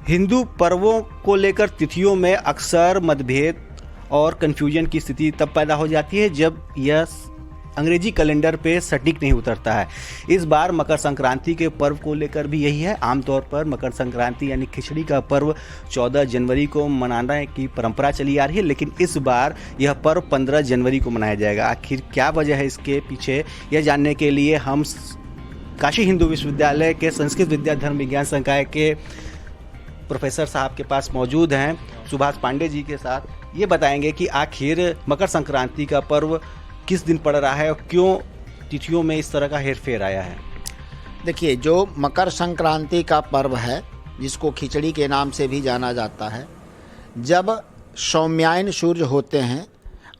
हिंदू पर्वों को लेकर तिथियों में अक्सर मतभेद और कन्फ्यूजन की स्थिति तब पैदा हो जाती है जब यह अंग्रेजी कैलेंडर पे सटीक नहीं उतरता है। इस बार मकर संक्रांति के पर्व को लेकर भी यही है। आमतौर पर मकर संक्रांति यानी खिचड़ी का पर्व 14 जनवरी को मनाने की परंपरा चली आ रही है, लेकिन इस बार यह पर्व 15 जनवरी को मनाया जाएगा। आखिर क्या वजह है इसके पीछे, यह जानने के लिए हम काशी हिंदू विश्वविद्यालय के संस्कृत विद्या धर्म विज्ञान संकाय के प्रोफेसर साहब के पास मौजूद हैं, सुभाष पांडे जी के साथ। ये बताएंगे कि आखिर मकर संक्रांति का पर्व किस दिन पड़ रहा है और क्यों तिथियों में इस तरह का हेरफेर आया है। देखिए, जो मकर संक्रांति का पर्व है, जिसको खिचड़ी के नाम से भी जाना जाता है, जब सौम्यायन सूर्य होते हैं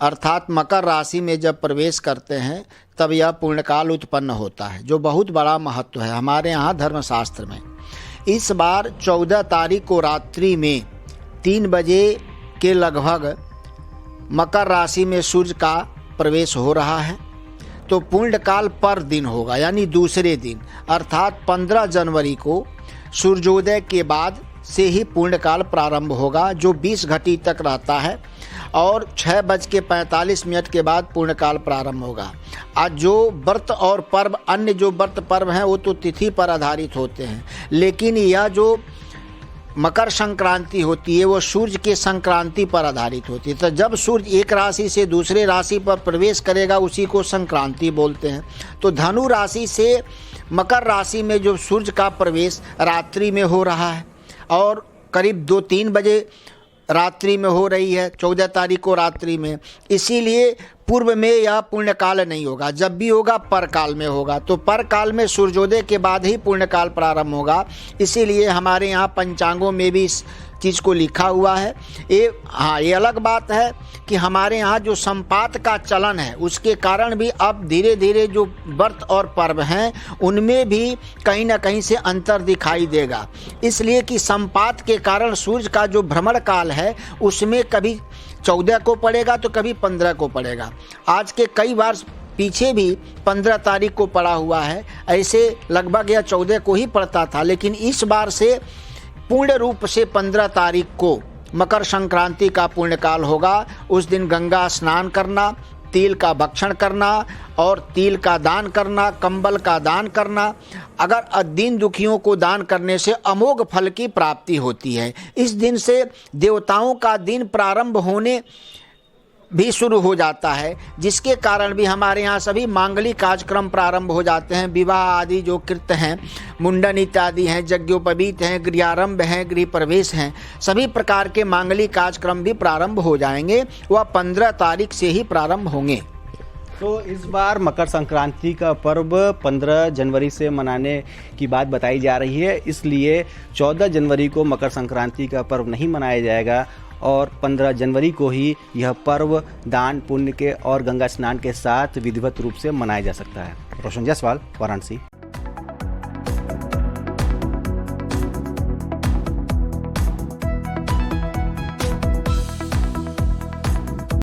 अर्थात मकर राशि में जब प्रवेश करते हैं तब यह पूर्णकाल उत्पन्न होता है, जो बहुत बड़ा महत्व है हमारे यहाँ धर्मशास्त्र में। इस बार 14 तारीख को रात्रि में 3 बजे के लगभग मकर राशि में सूर्य का प्रवेश हो रहा है, तो पूर्णकाल पर दिन होगा, यानी दूसरे दिन अर्थात 15 जनवरी को सूर्योदय के बाद से ही पूर्णकाल प्रारंभ होगा, जो 20 घटी तक रहता है और 6:45 के बाद पूर्णकाल प्रारंभ होगा। आज जो व्रत और पर्व, अन्य जो व्रत पर्व हैं वो तो तिथि पर आधारित होते हैं, लेकिन यह जो मकर संक्रांति होती है वो सूर्य के संक्रांति पर आधारित होती है। तो जब सूर्य एक राशि से दूसरे राशि पर प्रवेश करेगा उसी को संक्रांति बोलते हैं। तो धनु राशि से मकर राशि में जो सूर्य का प्रवेश रात्रि में हो रहा है और करीब 2-3 बजे रात्रि में हो रही है, 14 तारीख को रात्रि में, इसीलिए पूर्व में यह पूर्णकाल नहीं होगा। जब भी होगा परकाल में होगा, तो परकाल में सूर्योदय के बाद ही पूर्णकाल प्रारंभ होगा। इसीलिए हमारे यहाँ पंचांगों में भी इस चीज़ को लिखा हुआ है। ये अलग बात है कि हमारे यहाँ जो संपात का चलन है उसके कारण भी अब धीरे धीरे जो व्रत और पर्व हैं उनमें भी कहीं ना कहीं से अंतर दिखाई देगा, इसलिए कि संपात के कारण सूर्य का जो भ्रमण काल है उसमें कभी 14 को पड़ेगा तो कभी 15 को पड़ेगा। आज के कई बार पीछे भी 15 तारीख को पड़ा हुआ है, ऐसे लगभग यह 14 को ही पड़ता था, लेकिन इस बार से पूर्ण रूप से 15 तारीख को मकर संक्रांति का पूर्णकाल होगा। उस दिन गंगा स्नान करना, तिल का भक्षण करना और तिल का दान करना, कंबल का दान करना, अगर दीन दुखियों को दान करने से अमोघ फल की प्राप्ति होती है। इस दिन से देवताओं का दिन प्रारंभ होने भी शुरू हो जाता है, जिसके कारण भी हमारे यहाँ सभी मांगलिक कार्यक्रम प्रारंभ हो जाते हैं। विवाह आदि जो कृत्य हैं, मुंडन इत्यादि हैं, यज्ञोपवीत हैं, गृहारंभ हैं, गृह प्रवेश हैं, सभी प्रकार के मांगलिक कार्यक्रम भी प्रारंभ हो जाएंगे। वह 15 तारीख से ही प्रारंभ होंगे। तो इस बार मकर संक्रांति का पर्व 15 जनवरी से मनाने की बात बताई जा रही है, इसलिए 14 जनवरी को मकर संक्रांति का पर्व नहीं मनाया जाएगा और 15 जनवरी को ही यह पर्व दान पुण्य के और गंगा स्नान के साथ विधिवत रूप से मनाया जा सकता है। रोशन जायसवाल, वाराणसी।